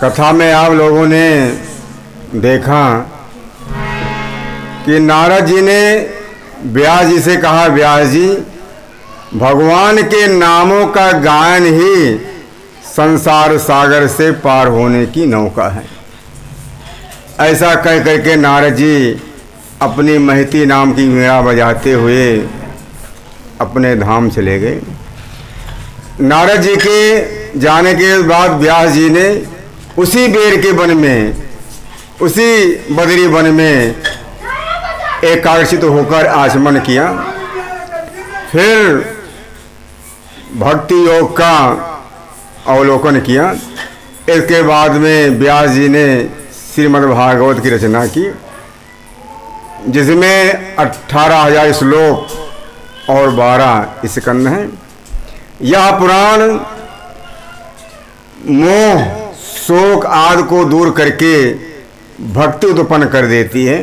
कथा में आप लोगों ने देखा कि नारद जी ने व्यास जी से कहा, व्यास जी, भगवान के नामों का गायन ही संसार सागर से पार होने की नौका है। ऐसा कह करके नारद जी अपनी महती नाम की वीणा बजाते हुए अपने धाम चले गए। नारद जी के जाने के बाद व्यास जी ने उसी बेर के वन में, उसी बदरी वन में एकाग्रचित होकर आचमन किया। फिर भक्ति योग का अवलोकन किया। इसके बाद में व्यास जी ने श्रीमद् भागवत की रचना की, जिसमें 18,000 श्लोक और 12 स्कंद हैं। यह पुराण मोह शोक आदि को दूर करके भक्ति उत्पन्न कर देती है।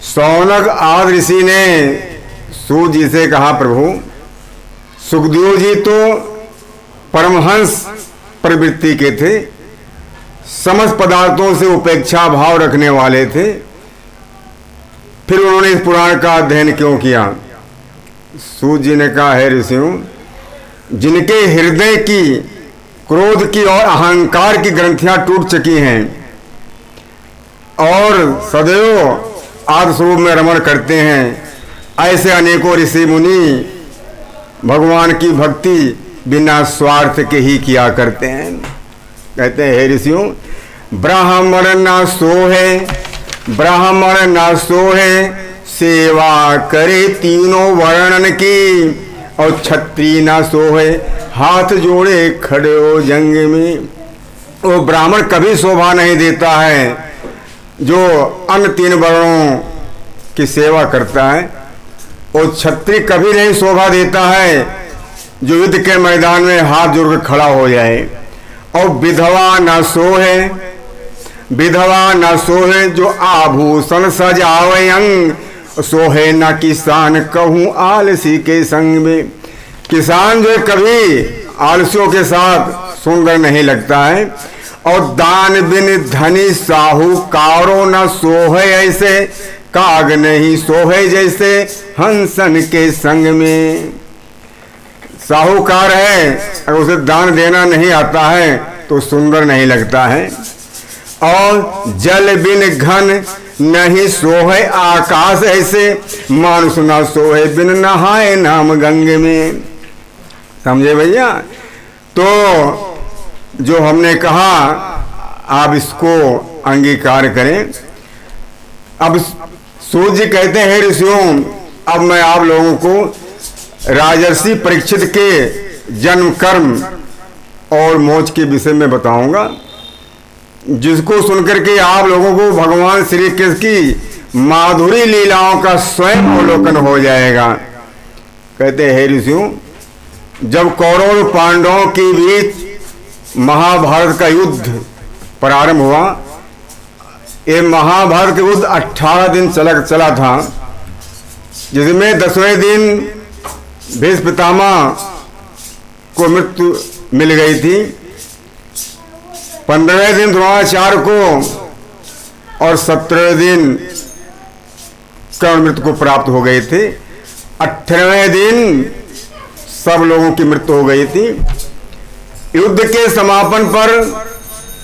शौनक आदि ऋषि ने सूत जी से कहा, प्रभु, सुखदेव जी तो परमहंस प्रवृत्ति के थे, समस्त पदार्थों से उपेक्षा भाव रखने वाले थे, फिर उन्होंने इस पुराण का अध्ययन क्यों किया? सूत जी ने कहा, है ऋषियों, जिनके हृदय की, क्रोध की और अहंकार की ग्रंथियां टूट चुकी हैं और सदैव आदि स्वरूप में रमण करते हैं, ऐसे अनेकों ऋषि मुनि भगवान की भक्ति बिना स्वार्थ के ही किया करते हैं। कहते हैं, हे ऋषियों, ब्राह्मण ना सोहे, ब्राह्मण ना सोहे, सेवा करे तीनों वर्णन की, और क्षत्रिय ना सोहे, हाथ जोड़े खड़े हो जंग में। वो ब्राह्मण कभी शोभा नहीं देता है जो अन्य 3 वर्णों की सेवा करता है, और क्षत्रिय कभी नहीं शोभा देता है जो युद्ध के मैदान में हाथ जोड़कर खड़ा हो जाए। और विधवा न सोहे, विधवा न सोहे, जो आभूषण सजावे अंग, सोहे न किसान कहूँ आलसी के संग में। किसान जो कभी आलसियों के साथ सुंदर नहीं लगता है। और दान बिन धनी साहूकारो न सोहे ऐसे, काग नहीं सोहे जैसे हंसन के संग में। साहूकार है, अगर उसे दान देना नहीं आता है तो सुंदर नहीं लगता है। और जल बिन घन नहीं सोहे आकाश ऐसे, मानुष न सोहे बिन नहाए नाम गंग में। समझे भैया? तो जो हमने कहा आप इसको अंगीकार करें। अब सूर्य जी कहते हैं, ऋषियों, अब मैं आप लोगों को राजर्षि परीक्षित के जन्म कर्म और मोक्ष के विषय में बताऊंगा, जिसको सुनकर के आप लोगों को भगवान श्री कृष्ण की माधुरी लीलाओं का स्वयं अवलोकन हो जाएगा। कहते हैं, ऋषियों, जब कौरव पांडवों के बीच महाभारत का युद्ध प्रारंभ हुआ, ये महाभारत का युद्ध 18 दिन चला था, जिसमें 10वें दिन भीष्म पितामह को मृत्यु मिल गई थी, 15वें दिन द्रोणाचार्य को और 17वें दिन कर्ण मृत्यु को प्राप्त हो गए थे। 18वें दिन सब लोगों की मृत्यु हो गई थी। युद्ध के समापन पर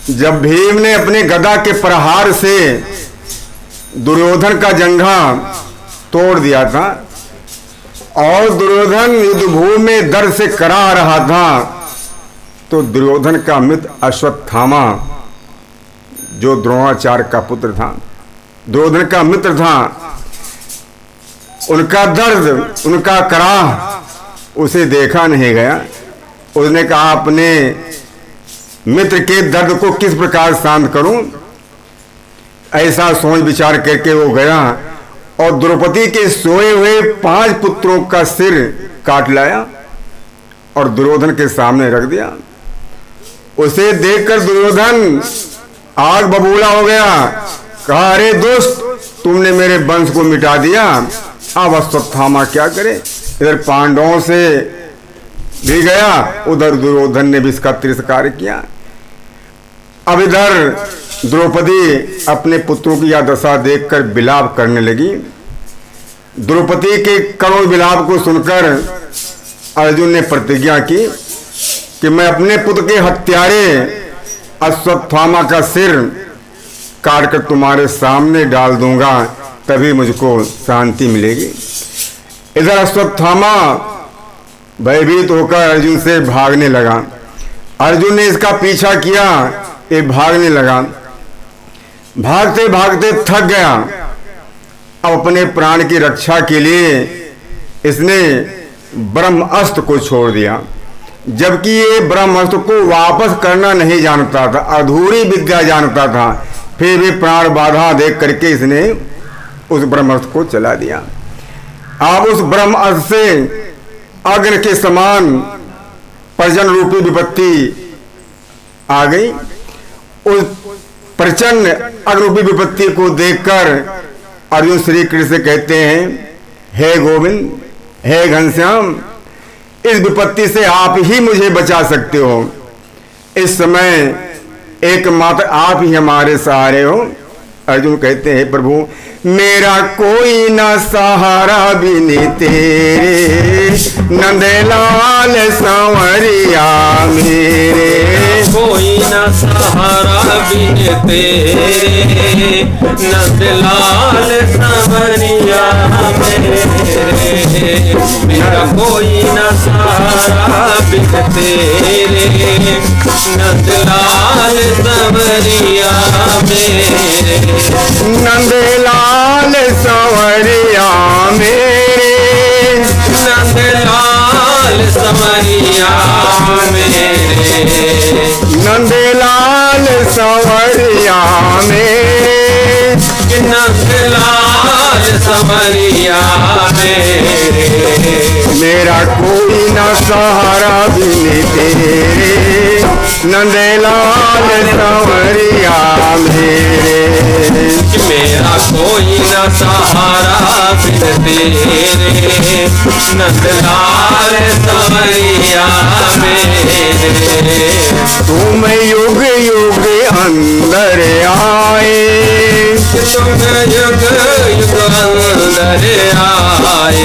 जब भीम ने अपने गदा के प्रहार से दुर्योधन का जंघा तोड़ दिया था और दुर्योधन युद्धभूमि में दर्द से करा रहा था, तो दुर्योधन का मित्र अश्वत्थामा, जो द्रोणाचार्य का पुत्र था, दुर्योधन का मित्र था, उनका दर्द, उनका कराह उसे देखा नहीं गया। उसने कहा, अपने मित्र के दर्द को किस प्रकार शांत करूं। ऐसा सोच विचार करके वो गया और द्रौपदी के सोए हुए 5 पुत्रों का सिर काट लाया और दुर्योधन के सामने रख दिया। उसे देखकर दुर्योधन आग बबूला हो गया। कहा, अरे दोस्त, तुमने मेरे वंश को मिटा दिया, अब अश्वत्थामा क्या करे। इधर पांडवों से भी गया, उधर दुर्योधन ने भी इसका तिरस्कार किया। अब इधर द्रौपदी अपने पुत्रों की यह दशा देखकर विलाप करने लगी। द्रौपदी के करुण विलाप को सुनकर अर्जुन ने प्रतिज्ञा की कि मैं अपने पुत्र के हत्यारे अश्वत्थामा का सिर काटकर तुम्हारे सामने डाल दूंगा, तभी मुझको शांति मिलेगी। इधर अश्वत्थामा भयभीत होकर अर्जुन से भागने लगा। अर्जुन ने इसका पीछा किया, ये भागने लगा। भागते भागते थक गया। अब अपने प्राण की रक्षा के लिए इसने ब्रह्मास्त्र को छोड़ दिया, जबकि ये ब्रह्मास्त्र को वापस करना नहीं जानता था, अधूरी विद्या जानता था। फिर भी प्राण बाधा देख करके इसने उस ब्रह्मास्त्र को चला दिया। अब उस ब्रह्मास्त्र से अग्नि के समान प्रचंड रूपी विपत्ति आ गई। उस प्रचंड अग्निरूपी विपत्ति को देखकर अर्जुन श्री कृष्ण से कहते हैं, हे गोविंद, हे घनश्याम, इस विपत्ति से आप ही मुझे बचा सकते हो। इस समय एकमात्र आप ही हमारे सहारे हो। अर्जुन कहते हैं, प्रभु मेरा कोई ना सहारा बिन तेरे, नंदलाल सांवरिया मेरे। कोई ना सहारा बिन तेरे, नंदलाल सांवरिया मेरे। मेरा कोई ना सहारा बिन तेरे, नंदलाल सांवरिया मेरे। नंदलाल सांवरिया मेरे, नंदलाल सांवरिया मेरे। नंदलाल सांवरिया मेरे, नंदलाल सांवरिया मेरे। मेरा कोई न सहारा बिन तेरे, नंदलाल सांवरिया मेरे। मेरा कोई न सहारा बिन तेरे, नंदलाल सांवरिया मेरे। तुम युग युग अंदर आए, तुम युग युग अंदर आए।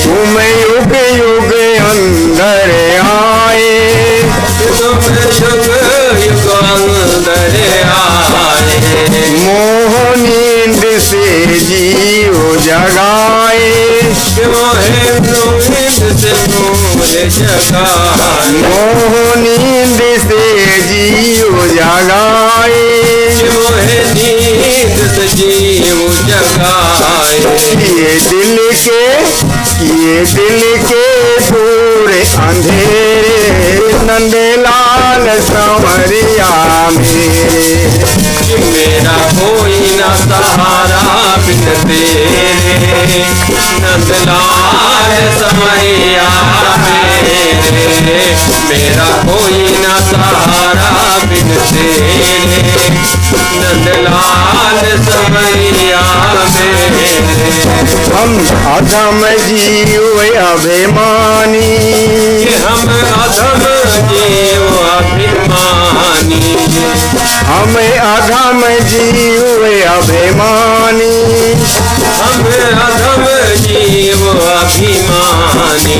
तुम युग युग अंदर आए, तुम युग युग अंदर आए। मोह नींद से जीव जगाए, मोहे नींद से मोहे जगाए। मोह नींद से जीव जगाए, मोहे नींद से जीव जगाए। ये दिल के पूरे अंधेरे, नंदलाल सांवरिया मेरे। मेरा कोई न सहारा बिन तेरे, नंदलाल सांवरिया मेरे। मेरा कोई न सहारा बिन तेरे, नंदलाल सांवरिया मेरे। हम अधम जीव अभिमानी, हम अधम जीव अभिमानी। हम अधम जीव अभिमानी, हम अधम जीव अभिमानी।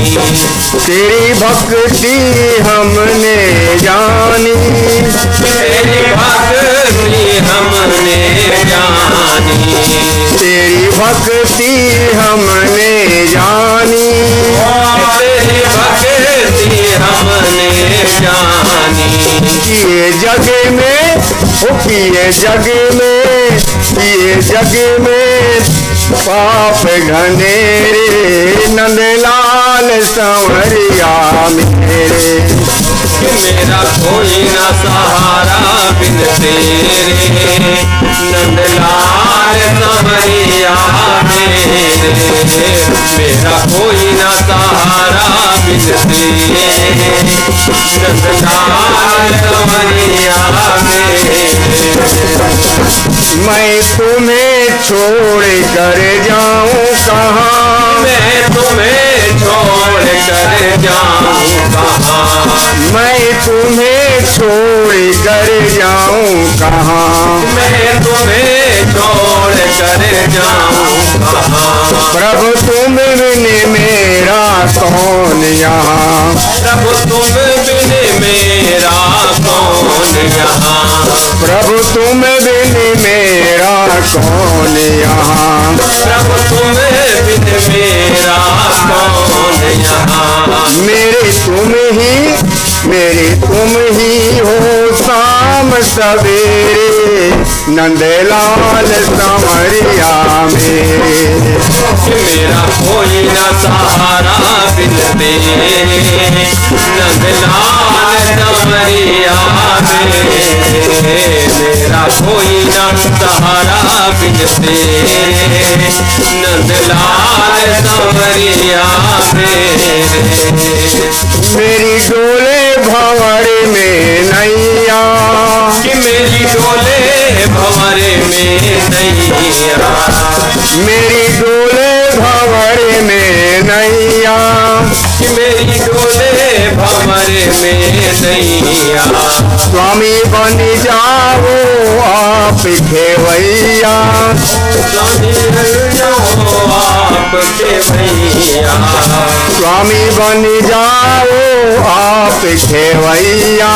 तेरी भक्ति हमने जानी, तेरी भक्ति हमने जानी। तेरी भक्ति हमने जानी, तेरी भक्ति हमने जानी। किए जग में, ओ किए जग में, किए जग में पाप घनेरे, नंदलाल सांवरिया मेरे। मेरा कोई न सहारा बिन तेरे, नंदलाल सांवरिया मेरे। मेरा कोई न सहारा बिन तेरे, नंदलाल सांवरिया मेरे। मैं तुम्हें छोड़ कर जाऊं कहाँ, मैं तुम्हें छोड़ कर जाऊं कहाँ। मैं तुम्हें छोड़ कर जाऊं कहाँ। मैं तुम्हें छोड़ कर जाऊं कहाँ। प्रभु तुम बिन मेरा कौन यहाँ। प्रभु तुम बिन मेरा कौन यहाँ। प्रभु तुम बिन मेरा कौन यहाँ। प्रभु तुम बिन मेरा कौन यहाँ। मेरे तुम ही हो शाम सवेरे, नंदलाल संवरिया मेरे। मेरा कोई न सहारा बिन तेरे, नंदलाल संवरिया मेरे। मेरा कोई न सहारा बिन तेरे, नंदलाल संवरिया मेरे। मेरी डोले भंवर में नैया, कि मेरी डोले भंवर में नैया। मेरी डोले भंवर में नैया। कि मेरी डोले भंवर में नैया। स्वामी बन जाओ आप खेवैया। स्वामी बन जाओ आप खेवैया। स्वामी बन जाओ आप खेवैया।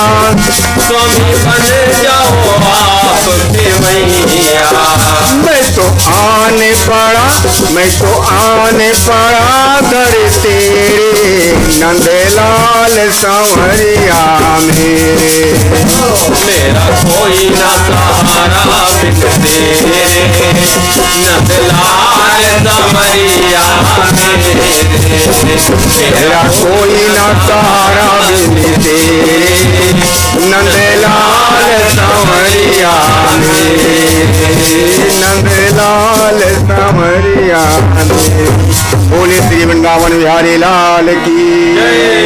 स्वामी बन जाओ आप खेवैया। मैं तो आने पड़ा दर तेरे, नंदलाल संवरिया मेरे। मेरा कोई न सहारा बिन तेरे, नंदलाल संवरिया मेरे। मेरा कोई न सहारा बिन तेरे, नंदलाल संवरिया मेरे। नंदलाल संवरिया मेरे। बोले श्री वृंदावन बिहारी लाल की जय।